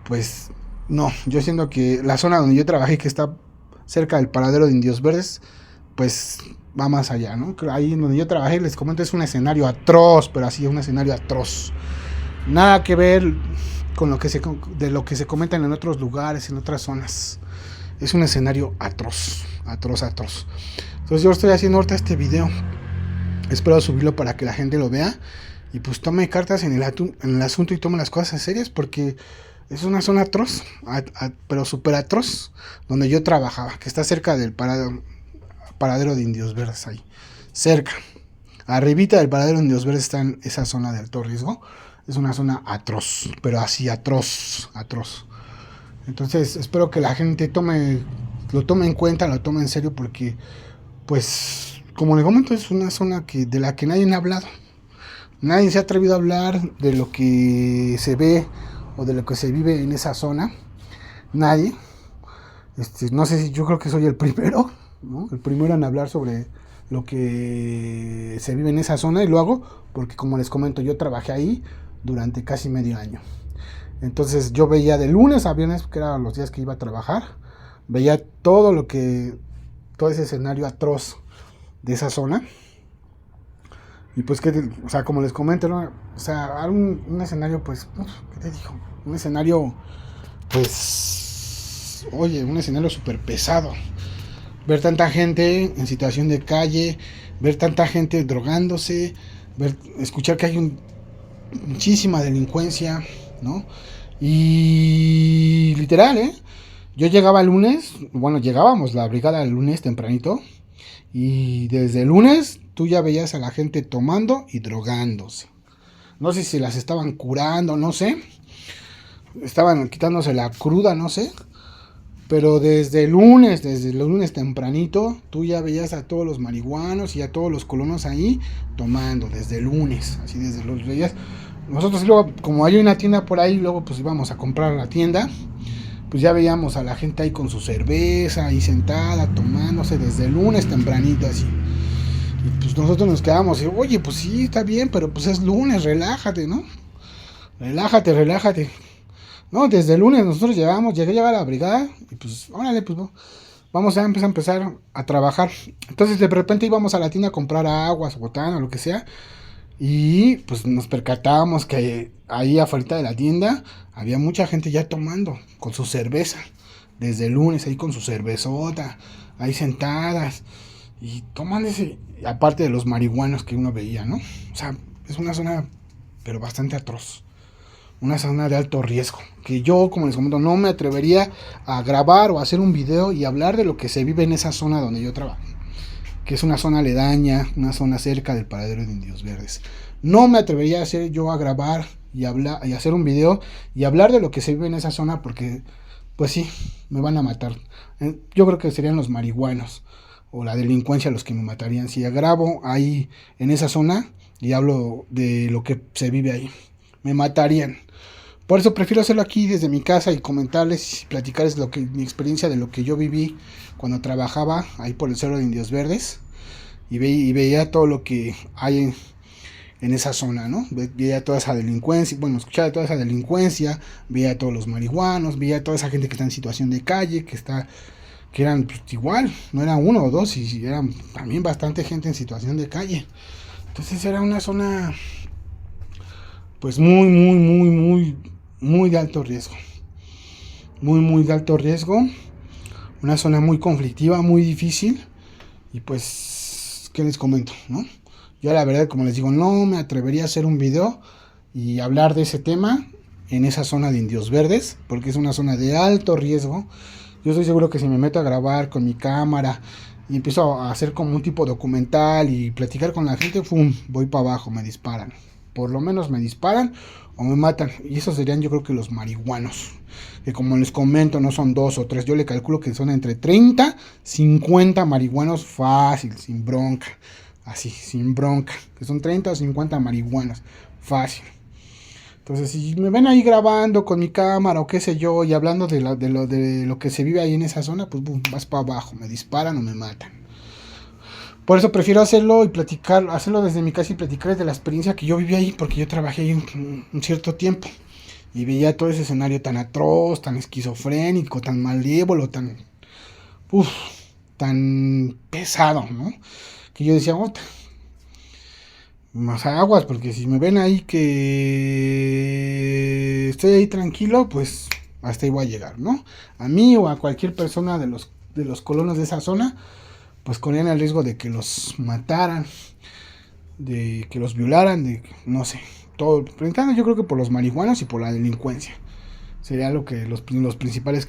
Pues no, yo siento que la zona donde yo trabajé, que está cerca del paradero de Indios Verdes, pues va más allá, ¿no? Ahí donde yo trabajé, les comento, es un escenario atroz, pero así es un escenario atroz. Nada que ver con de lo que se comentan en otros lugares, en otras zonas. Es un escenario atroz. Entonces yo estoy haciendo ahorita este video. Espero subirlo para que la gente lo vea y pues tome cartas en el asunto y tome las cosas en serias, porque es una zona atroz, pero súper atroz, donde yo trabajaba, que está cerca del paradero de Indios Verdes ahí. Cerca. Arribita del paradero de Indios Verdes está en esa zona de alto riesgo. Es una zona atroz, pero así atroz. Entonces espero que la gente lo tome en cuenta, lo tome en serio, porque pues como les comento, es una zona de la que nadie ha hablado. Nadie se ha atrevido a hablar de lo que se ve o de lo que se vive en esa zona. Nadie. No sé si yo creo que soy el primero, ¿no? El primero en hablar sobre lo que se vive en esa zona, y lo hago porque, como les comento, yo trabajé ahí durante casi medio año. Entonces yo veía de lunes a viernes, que eran los días que iba a trabajar, veía todo ese escenario atroz de esa zona. Y pues o sea, como les comento, ¿no? O sea, un escenario, pues, ¿qué te digo? Un escenario, pues, oye, un escenario súper pesado. Ver tanta gente en situación de calle, ver tanta gente drogándose, escuchar que hay muchísima delincuencia, ¿no? Y literal, yo llegaba el lunes, bueno, llegábamos la brigada el lunes tempranito, y desde el lunes tú ya veías a la gente tomando y drogándose. No sé si las estaban curando, no sé. Estaban quitándose la cruda, no sé. Pero desde el lunes tempranito, tú ya veías a todos los marihuanos y a todos los colonos ahí tomando, desde el lunes, así desde los veías. Nosotros luego, como hay una tienda por ahí, luego pues íbamos a comprar a la tienda, pues ya veíamos a la gente ahí con su cerveza, ahí sentada, tomándose desde el lunes tempranito así. Y pues nosotros nos quedamos, y, oye, pues sí, está bien, pero pues es lunes, relájate, ¿no? Relájate, relájate. No, desde el lunes nosotros llegué a llegar a la brigada y pues, órale, pues vamos a empezar a trabajar. Entonces de repente íbamos a la tienda a comprar aguas, botana, lo que sea. Y pues nos percatábamos que ahí afuera de la tienda había mucha gente ya tomando con su cerveza. Desde el lunes ahí con su cervezota, ahí sentadas. Y tomándose, aparte de los marihuanos que uno veía, ¿no? O sea, es una zona, pero bastante atroz. Una zona de alto riesgo, que yo, como les comento, no me atrevería a grabar o a hacer un video y hablar de lo que se vive en esa zona donde yo trabajo, que es una zona aledaña, una zona cerca del paradero de Indios Verdes. No me atrevería a hacer yo a grabar y hablar y hacer un video y hablar de lo que se vive en esa zona porque, pues sí, me van a matar. Yo creo que serían los marihuanos o la delincuencia los que me matarían si grabo ahí en esa zona y hablo de lo que se vive ahí. Me matarían. Por eso prefiero hacerlo aquí desde mi casa y comentarles y platicarles mi experiencia de lo que yo viví cuando trabajaba ahí por el Cerro de Indios Verdes y veía todo lo que hay en esa zona, ¿no? Veía toda esa delincuencia, bueno, escuchaba toda esa delincuencia, veía a todos los marihuanos, veía a toda esa gente que está en situación de calle, que eran pues, igual, no eran uno o dos, y eran también bastante gente en situación de calle. Entonces era una zona pues muy de alto riesgo. Muy de alto riesgo. Una zona muy conflictiva, muy difícil. Y pues, ¿qué les comento? ¿No? Yo la verdad, como les digo, no me atrevería a hacer un video y hablar de ese tema en esa zona de Indios Verdes, porque es una zona de alto riesgo. Yo estoy seguro que si me meto a grabar con mi cámara y empiezo a hacer como un tipo documental y platicar con la gente, ¡pum!, voy para abajo, me disparan. Por lo menos me disparan o me matan. Y esos serían, yo creo que los marihuanos. Que como les comento, no son 2 o 3. Yo le calculo que son entre 30, 50 marihuanos fácil, sin bronca. Así, sin bronca. Que son 30 o 50 marihuanos. Fácil. Entonces, si me ven ahí grabando con mi cámara o qué sé yo, y hablando de lo que se vive ahí en esa zona, pues boom, vas para abajo. Me disparan o me matan. Por eso prefiero hacerlo y hacerlo desde mi casa y platicar de la experiencia que yo viví ahí, porque yo trabajé ahí un cierto tiempo y veía todo ese escenario tan atroz, tan esquizofrénico, tan malévolo, tan pesado, ¿no? Que yo decía, más aguas, porque si me ven ahí que estoy ahí tranquilo, pues hasta ahí voy a llegar, ¿no? A mí o a cualquier persona de los colonos de esa zona, pues corrían el riesgo de que los mataran, de que los violaran, de no sé, todo, preguntando yo creo que por los marihuanos y por la delincuencia. Sería lo que los principales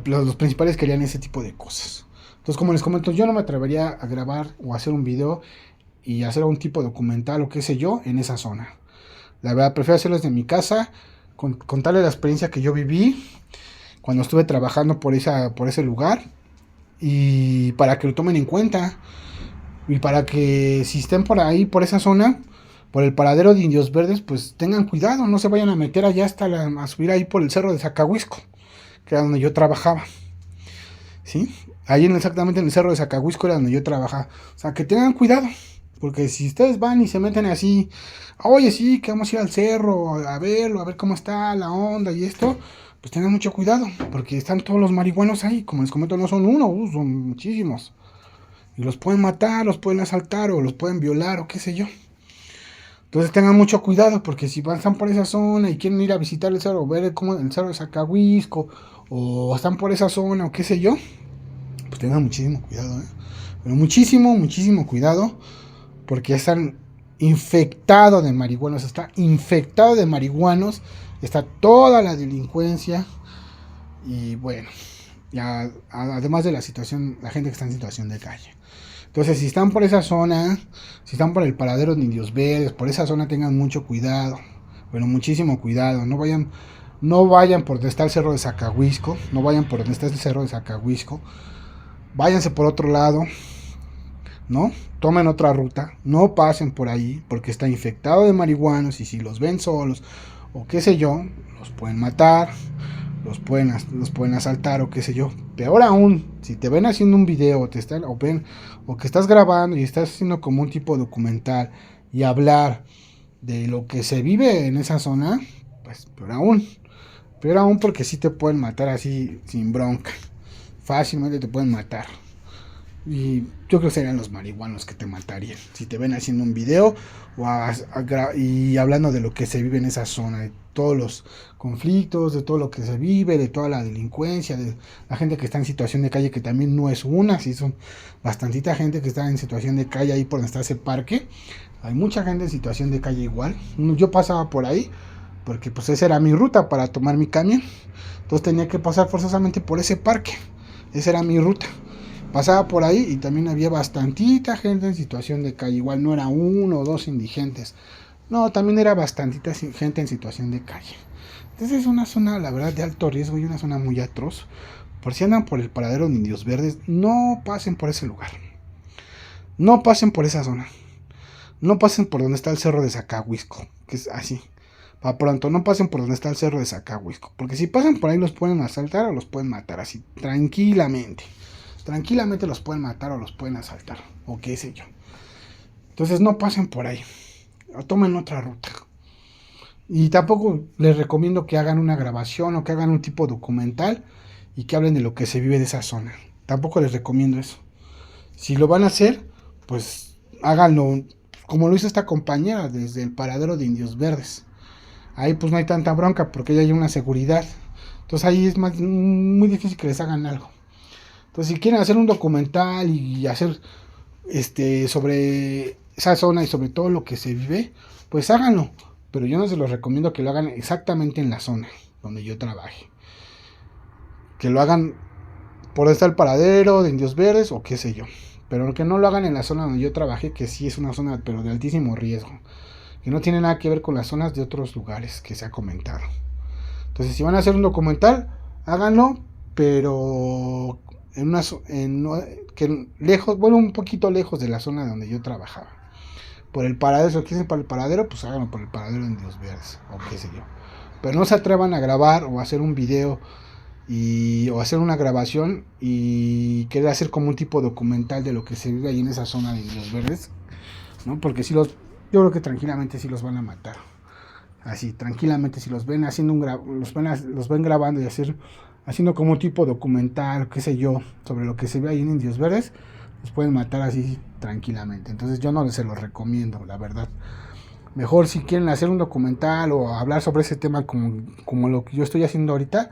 los principales querían ese tipo de cosas. Entonces, como les comento, yo no me atrevería a grabar o hacer un video y hacer un tipo documental o qué sé yo en esa zona. La verdad, prefiero hacerlo desde mi casa, contarles la experiencia que yo viví cuando estuve trabajando por ese lugar, y para que lo tomen en cuenta y para que si estén por ahí, por esa zona, por el paradero de Indios Verdes, pues tengan cuidado, no se vayan a meter allá a subir ahí por el cerro de Zacahuisco, que era donde yo trabajaba, ¿sí? Ahí exactamente en el cerro de Zacahuisco era donde yo trabajaba. O sea, que tengan cuidado, porque si ustedes van y se meten así, oye, sí, que vamos a ir al cerro a verlo, a ver cómo está la onda y esto, pues tengan mucho cuidado, porque están todos los marihuanos ahí. Como les comento, no son uno, son muchísimos. Y los pueden matar, los pueden asaltar o los pueden violar o qué sé yo. Entonces tengan mucho cuidado, porque si están por esa zona y quieren ir a visitar el cerro, ver cómo el cerro de Zacahuisco, o están por esa zona o qué sé yo, pues tengan muchísimo cuidado, pero muchísimo cuidado, porque están infectados de marihuanos, está toda la delincuencia, Y bueno, ya, además de la situación, la gente que está en situación de calle. Entonces, si están por esa zona, si están por el paradero de Indios Verdes, por esa zona tengan mucho cuidado. Bueno, muchísimo cuidado. No vayan por donde está el cerro de Zacahuisco. No vayan por donde está el cerro de Zacahuisco. Váyanse por otro lado, ¿no? Tomen otra ruta. No pasen por ahí porque está infectado de marihuanos y si los ven solos o qué sé yo, los pueden matar, los pueden asaltar o qué sé yo. Peor aún, si te ven haciendo un video o que estás grabando y estás haciendo como un tipo documental y hablar de lo que se vive en esa zona, pues peor aún porque sí te pueden matar así sin bronca. Fácilmente te pueden matar. Y yo creo que serían los marihuanos que te matarían. Si te ven haciendo un video y hablando de lo que se vive en esa zona, de todos los conflictos, de todo lo que se vive, de toda la delincuencia, de la gente que está en situación de calle, que también no es una, sí son bastantita gente que está en situación de calle ahí por donde está ese parque. Hay mucha gente en situación de calle igual. Yo pasaba por ahí porque pues esa era mi ruta para tomar mi camión. Entonces tenía que pasar forzosamente por ese parque. Esa era mi ruta. Pasaba por ahí y también había bastantita gente en situación de calle. Igual no era uno o dos indigentes. No, también era bastantita gente en situación de calle. Entonces es una zona, la verdad, de alto riesgo y una zona muy atroz. Por si andan por el paradero de Indios Verdes, no pasen por ese lugar. No pasen por esa zona. No pasen por donde está el cerro de Zacahuisco, que es así. Para pronto, no pasen por donde está el cerro de Zacahuisco. Porque si pasan por ahí los pueden asaltar o los pueden matar así, tranquilamente. Tranquilamente los pueden matar o los pueden asaltar, o qué sé yo. Entonces no pasen por ahí, o tomen otra ruta. Y tampoco les recomiendo que hagan una grabación o que hagan un tipo documental y que hablen de lo que se vive de esa zona. Tampoco les recomiendo eso. Si lo van a hacer, pues háganlo como lo hizo esta compañera desde el paradero de Indios Verdes. Ahí pues no hay tanta bronca porque ya hay una seguridad. Entonces ahí es muy difícil que les hagan algo. Entonces, si quieren hacer un documental y hacer sobre esa zona y sobre todo lo que se vive, pues háganlo. Pero yo no se los recomiendo que lo hagan exactamente en la zona donde yo trabaje. Que lo hagan por donde está el paradero de Indios Verdes o qué sé yo. Pero que no lo hagan en la zona donde yo trabajé, que sí es una zona pero de altísimo riesgo. Que no tiene nada que ver con las zonas de otros lugares que se ha comentado. Entonces, si van a hacer un documental, háganlo, pero que lejos, bueno, un poquito lejos de la zona donde yo trabajaba. Por el paradero, si quieren para el paradero, pues háganlo por el paradero en Dios Verdes, o qué sé yo. Pero no se atrevan a grabar o a hacer un video o hacer una grabación y querer hacer como un tipo documental de lo que se vive ahí en esa zona de Dios Verdes, ¿no? Porque yo creo que tranquilamente sí los van a matar. Así, tranquilamente, si los ven haciendo los ven grabando y haciendo como un tipo documental, qué sé yo, sobre lo que se ve ahí en Indios Verdes, los pueden matar así tranquilamente. Entonces yo no se los recomiendo, la verdad. Mejor si quieren hacer un documental o hablar sobre ese tema como lo que yo estoy haciendo ahorita,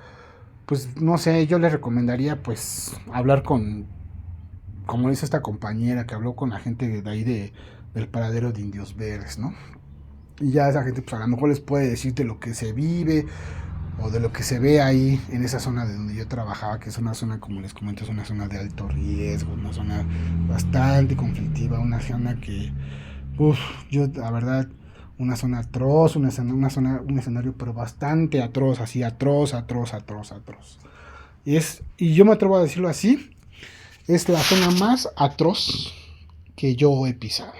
pues no sé, yo les recomendaría pues hablar como dice esta compañera que habló con la gente de ahí del paradero de Indios Verdes, ¿no? Y ya esa gente pues a lo mejor les puede decirte lo que se vive o de lo que se ve ahí en esa zona de donde yo trabajaba, que es una zona, como les comento, es una zona de alto riesgo, una zona bastante conflictiva, una zona que, yo la verdad, una zona atroz, un escenario pero bastante atroz, así atroz. Y yo me atrevo a decirlo así, es la zona más atroz que yo he pisado.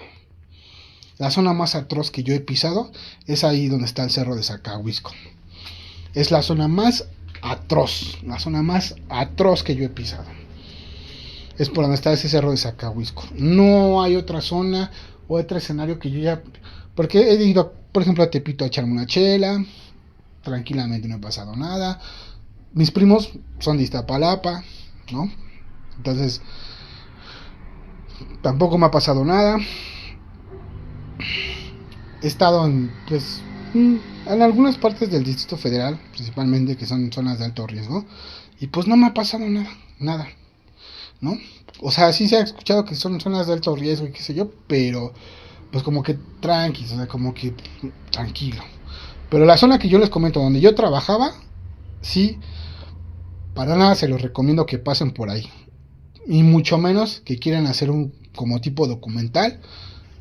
La zona más atroz que yo he pisado es ahí donde está el cerro de Zacahuisco. Es la zona más atroz que yo he pisado. Es por donde está ese cerro de Zacahuisco. No hay otra zona o otro escenario que yo ya... Porque he ido, por ejemplo, a Tepito a echarme una chela. Tranquilamente no he pasado nada. Mis primos son de Iztapalapa, ¿no? Entonces, tampoco me ha pasado nada. He estado en algunas partes del Distrito Federal, principalmente, que son zonas de alto riesgo, y pues no me ha pasado nada, ¿no? O sea, sí se ha escuchado que son zonas de alto riesgo y qué sé yo, pero pues como que tranqui, o sea, como que tranquilo. Pero la zona que yo les comento, donde yo trabajaba, sí, Para nada se los recomiendo que pasen por ahí. Y mucho menos que quieran hacer un como tipo documental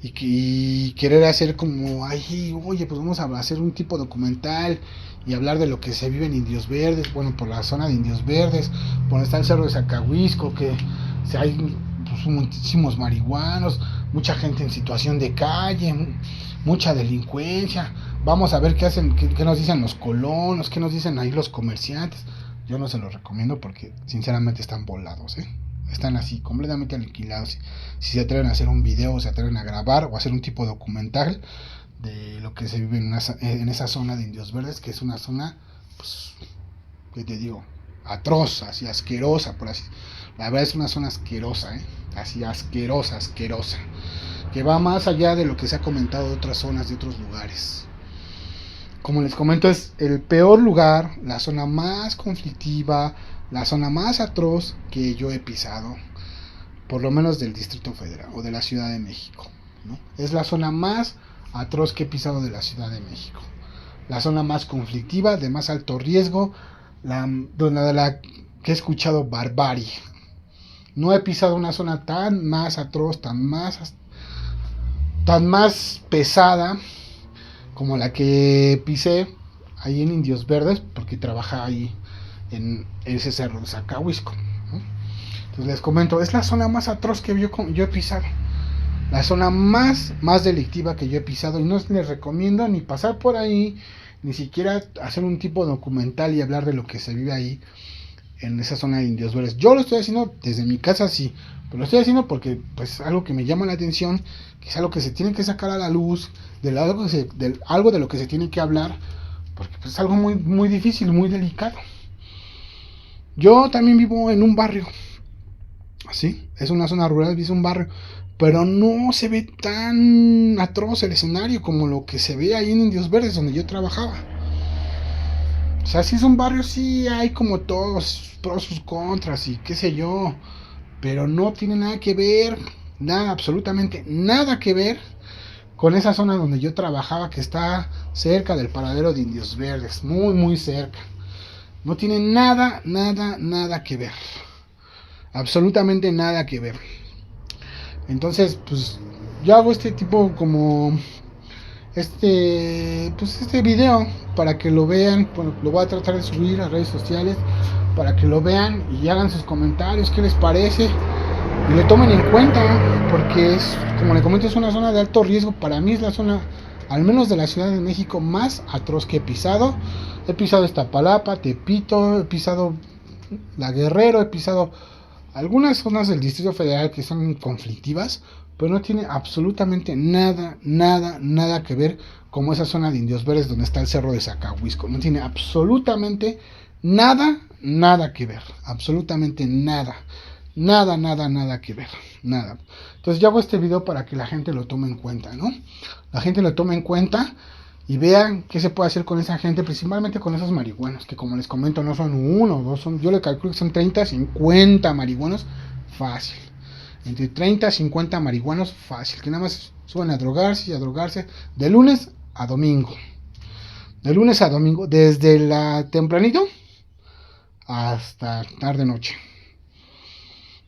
y querer hacer como, ay, oye, pues vamos a hacer un tipo documental y hablar de lo que se vive en Indios Verdes, bueno, por la zona de Indios Verdes, por donde está el cerro de Zacahuisco, que hay pues, muchísimos marihuanos, mucha gente en situación de calle, mucha delincuencia. Vamos a ver qué hacen, qué nos dicen los colonos, qué nos dicen ahí los comerciantes. Yo no se los recomiendo porque sinceramente están volados, están así, completamente aniquilados. Si se atreven a hacer un video, se atreven a grabar o hacer un tipo documental de lo que se vive en esa zona de Indios Verdes, que es una zona, pues, que te digo, atroz, así asquerosa, por así. La verdad es una zona asquerosa, así asquerosa, que va más allá de lo que se ha comentado de otras zonas, de otros lugares. Como les comento, es el peor lugar, la zona más conflictiva, la zona más atroz que yo he pisado, por lo menos del Distrito Federal o de la Ciudad de México, ¿no? Es la zona más atroz que he pisado de la Ciudad de México, la zona más conflictiva, de más alto riesgo, de la que he escuchado barbarie. No he pisado una zona tan más atroz, tan más pesada como la que pisé ahí en Indios Verdes, porque trabajaba ahí en ese cerro de Zacahuisco, ¿no? Entonces les comento, es la zona más atroz que yo he pisado, la zona más delictiva que yo he pisado, y no les recomiendo ni pasar por ahí, ni siquiera hacer un tipo documental y hablar de lo que se vive ahí en esa zona de Indios Verdes. Yo lo estoy haciendo desde mi casa, sí, pero lo estoy haciendo porque pues algo que me llama la atención, que es algo que se tiene que sacar a la luz, algo de lo que se tiene que hablar, porque pues, es algo muy difícil, muy delicado. Yo también vivo en un barrio, así, es una zona rural, es un barrio, pero no se ve tan atroz el escenario como lo que se ve ahí en Indios Verdes, donde yo trabajaba. O sea, si es un barrio, sí hay como todos pros, sus contras y qué sé yo, pero no tiene nada que ver, nada, absolutamente nada que ver con esa zona donde yo trabajaba, que está cerca del paradero de Indios Verdes, muy cerca. No tiene nada que ver, absolutamente nada que ver. Entonces, pues yo hago este tipo como este video para que lo vean. Bueno, lo voy a tratar de subir a redes sociales para que lo vean y hagan sus comentarios, qué les parece y le tomen en cuenta, porque es, como le comento, es una zona de alto riesgo. Para mí es la zona, al menos de la Ciudad de México, más atroz que he pisado. He pisado Iztapalapa, Tepito, he pisado La Guerrero, he pisado algunas zonas del Distrito Federal que son conflictivas, pero no tiene absolutamente nada que ver como esa zona de Indios Verdes donde está el cerro de Zacahuisco. No tiene absolutamente nada que ver, absolutamente nada que ver, nada. Entonces yo hago este video para que la gente lo tome en cuenta, ¿no? La gente lo tome en cuenta y vean qué se puede hacer con esa gente, principalmente con esos marihuanos, que como les comento no son uno o dos, yo le calculo que son 30, 50 marihuanos, fácil. Entre 30 a 50 marihuanos, fácil, que nada más suben a drogarse de lunes a domingo. De lunes a domingo, desde la tempranito hasta tarde noche.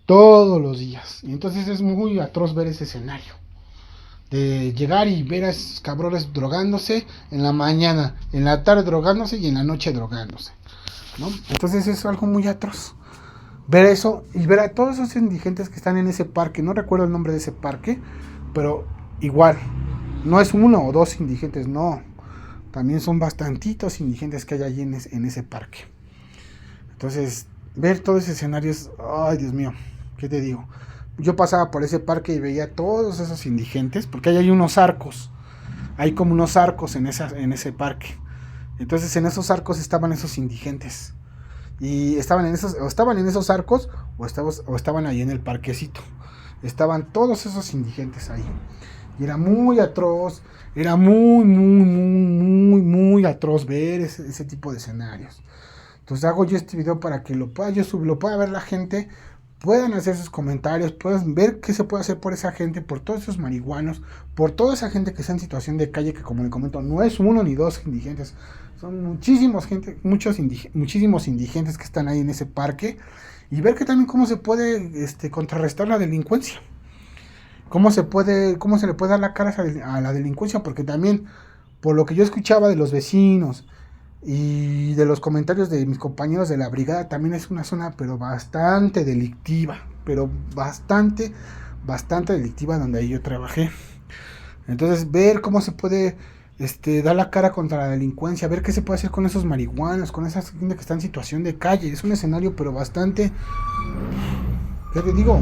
Todos los días. Y entonces es muy atroz ver ese escenario. De llegar y ver a esos cabrones drogándose en la mañana, en la tarde drogándose y en la noche drogándose, ¿no? Entonces es algo muy atroz. Ver eso y ver a todos esos indigentes que están en ese parque. No recuerdo el nombre de ese parque, pero igual, no es uno o dos indigentes, no. También son bastantitos indigentes que hay allí en ese parque. Entonces, ver todo ese escenario es, ay Dios mío, ¿qué te digo? Yo pasaba por ese parque y veía todos esos indigentes, porque ahí hay unos arcos, hay como unos arcos en ese parque. Entonces en esos arcos estaban esos indigentes, y estaban en esos arcos, o estaban ahí en el parquecito. Estaban todos esos indigentes ahí, y era muy atroz, era muy atroz ver ese tipo de escenarios. Entonces hago yo este video para que lo pueda ver la gente, puedan hacer sus comentarios, puedan ver qué se puede hacer por esa gente, por todos esos marihuanos, por toda esa gente que está en situación de calle, que como le comento, no es uno ni dos indigentes, son muchísimos muchísimos indigentes que están ahí en ese parque, y ver que también cómo se puede contrarrestar la delincuencia, cómo se le puede dar la cara a la delincuencia, porque también, por lo que yo escuchaba de los vecinos, y de los comentarios de mis compañeros de la brigada, también es una zona pero bastante delictiva, pero bastante delictiva donde ahí yo trabajé. Entonces ver cómo se puede dar la cara contra la delincuencia, ver qué se puede hacer con esos marihuanos, con esa gente que está en situación de calle, es un escenario pero bastante, ¿qué te digo?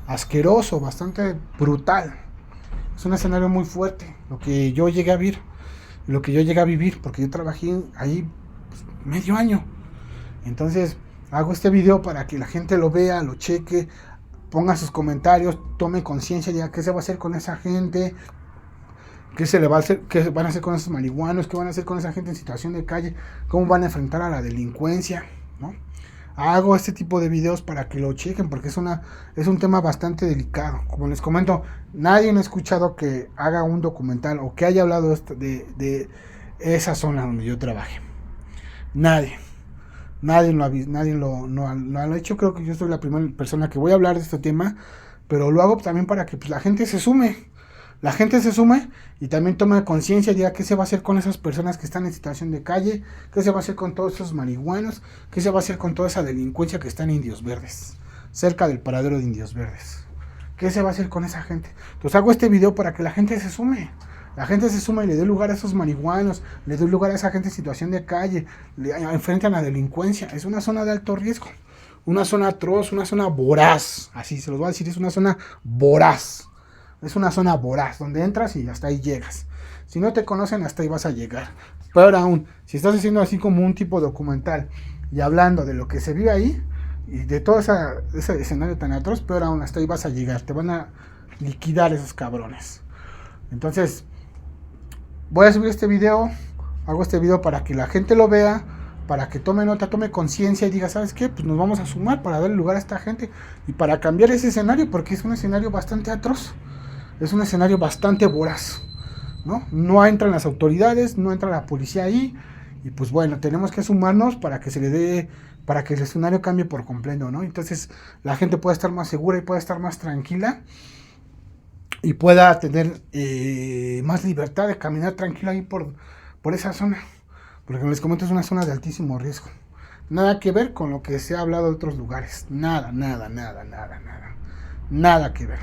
Asqueroso, bastante brutal. Es un escenario muy fuerte, lo que yo llegué a vivir, porque yo trabajé ahí pues, medio año. Entonces hago este video para que la gente lo vea, lo cheque, ponga sus comentarios, tome conciencia, diga qué se va a hacer con esa gente, qué se le va a hacer, qué van a hacer con esos marihuanos, qué van a hacer con esa gente en situación de calle, cómo van a enfrentar a la delincuencia, ¿no? Hago este tipo de videos para que lo chequen, porque es un tema bastante delicado. Como les comento, nadie me ha escuchado que haga un documental o que haya hablado de esa zona donde yo trabajé. Nadie lo ha visto, nadie no ha hecho. Creo que yo soy la primera persona que voy a hablar de este tema, pero lo hago también para que pues, la gente se sume. La gente se sume y también tome conciencia y diga qué se va a hacer con esas personas que están en situación de calle, qué se va a hacer con todos esos marihuanos, qué se va a hacer con toda esa delincuencia que está en Indios Verdes, cerca del paradero de Indios Verdes. ¿Qué se va a hacer con esa gente? Entonces hago este video para que la gente se sume. La gente se suma y le dé lugar a esos marihuanos, le dé lugar a esa gente en situación de calle, le enfrentan a la delincuencia. Es una zona de alto riesgo, una zona atroz, una zona voraz. Así se los voy a decir, es una zona voraz. Es una zona voraz, donde entras y hasta ahí llegas. Si no te conocen, hasta ahí vas a llegar. Peor aún, si estás haciendo así como un tipo documental y hablando de lo que se vive ahí y de todo ese escenario tan atroz, peor aún, hasta ahí vas a llegar. Te van a liquidar esos cabrones. Entonces, voy a subir este video. Hago este video para que la gente lo vea, para que tome nota, tome conciencia y diga, ¿sabes qué? Pues nos vamos a sumar para darle lugar a esta gente y para cambiar ese escenario, porque es un escenario bastante atroz. Es un escenario bastante voraz, ¿no? No entran las autoridades, no entra la policía ahí. Y pues bueno, tenemos que sumarnos para que se le dé, para que el escenario cambie por completo, ¿no? Entonces la gente pueda estar más segura y pueda estar más tranquila. Y pueda tener más libertad de caminar tranquila ahí por esa zona. Porque como les comento, es una zona de altísimo riesgo. Nada que ver con lo que se ha hablado de otros lugares. Nada que ver.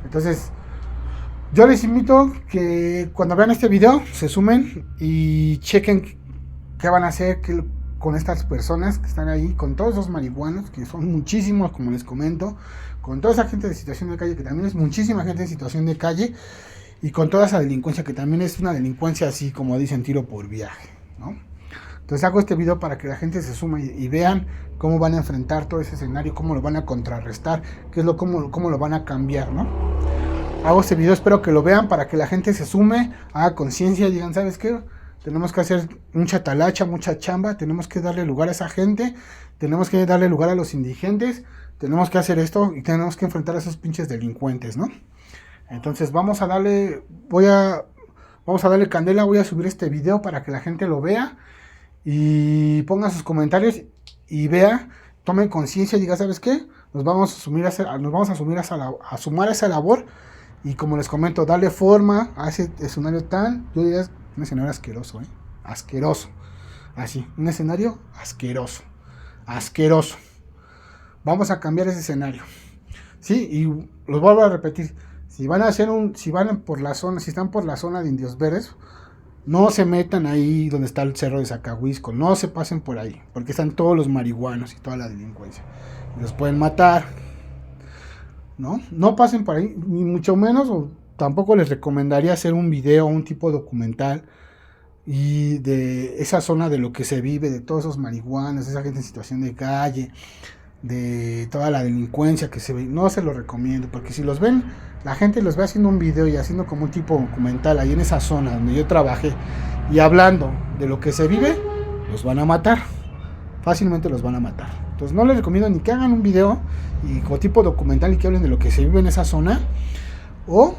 Entonces, yo les invito que cuando vean este video se sumen y chequen qué van a hacer con estas personas que están ahí, con todos esos marihuanos, que son muchísimos, como les comento, con toda esa gente de situación de calle, que también es muchísima gente en situación de calle, y con toda esa delincuencia, que también es una delincuencia así, como dicen, tiro por viaje, ¿no? Entonces hago este video para que la gente se sume y vean cómo van a enfrentar todo ese escenario, cómo lo van a contrarrestar, cómo lo van a cambiar, ¿no? Hago este video, espero que lo vean para que la gente se sume, haga conciencia y digan, ¿sabes qué? Tenemos que hacer mucha talacha, mucha chamba, tenemos que darle lugar a esa gente, tenemos que darle lugar a los indigentes, tenemos que hacer esto y tenemos que enfrentar a esos pinches delincuentes, ¿no? Entonces vamos a darle candela, voy a subir este video para que la gente lo vea y ponga sus comentarios y vea, tome conciencia y diga, ¿sabes qué? Nos vamos a sumar a esa labor. Y como les comento, darle forma a ese escenario yo diría, un escenario asqueroso, asqueroso, así, un escenario asqueroso, vamos a cambiar ese escenario, sí, y los vuelvo a repetir, si están por la zona de Indios Verdes, no se metan ahí donde está el cerro de Zacahuisco, no se pasen por ahí, porque están todos los marihuanos y toda la delincuencia, y los pueden matar. No pasen por ahí, ni mucho menos, o tampoco les recomendaría hacer un video, un tipo documental y de esa zona de lo que se vive, de todos esos marihuanos, esa gente en situación de calle, de toda la delincuencia que se ve. No se lo recomiendo, porque si los ven, la gente los ve haciendo un video y haciendo como un tipo documental ahí en esa zona donde yo trabajé y hablando de lo que se vive, los van a matar, fácilmente los van a matar. Entonces no les recomiendo ni que hagan un video y como tipo documental y que hablen de lo que se vive en esa zona, o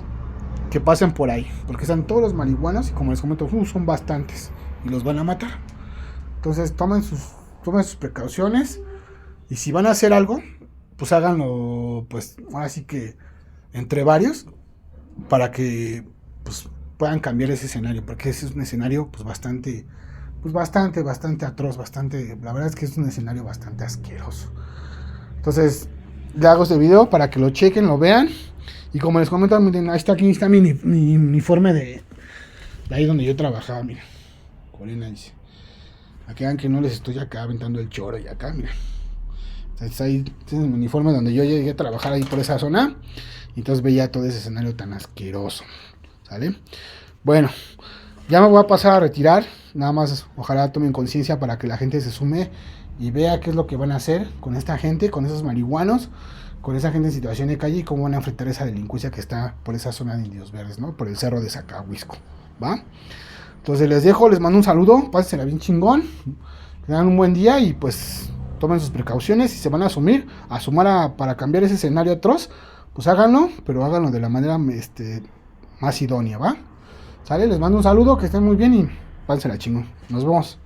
que pasen por ahí, porque están todos los marihuanos y como les comento, son bastantes y los van a matar. Entonces tomen sus precauciones, y si van a hacer algo, pues háganlo, pues ahora sí que entre varios, para que pues puedan cambiar ese escenario, porque ese es un escenario pues bastante atroz, la verdad es que es un escenario bastante asqueroso. Entonces le hago este video para que lo chequen, lo vean, y como les comento, miren, aquí está mi uniforme de ahí donde yo trabajaba, miren, Corina dice, aquí vean que no les estoy acá aventando el choro, y acá, miren, está ahí, este es mi uniforme donde yo llegué a trabajar ahí por esa zona, y entonces veía todo ese escenario tan asqueroso, ¿sale? Bueno, ya me voy a pasar a retirar, nada más ojalá tomen conciencia para que la gente se sume y vea qué es lo que van a hacer con esta gente, con esos marihuanos, con esa gente en situación de calle, y cómo van a enfrentar esa delincuencia que está por esa zona de Indios Verdes, ¿no? Por el cerro de Zacahuisco, ¿va? Entonces les dejo, les mando un saludo, pásensela bien chingón, que tengan un buen día y pues tomen sus precauciones. Si se van a sumar para cambiar ese escenario atroz, pues háganlo, pero háganlo de la manera más idónea, ¿va? ¿Sale? Les mando un saludo, que estén muy bien y pásensela chingón. Nos vemos.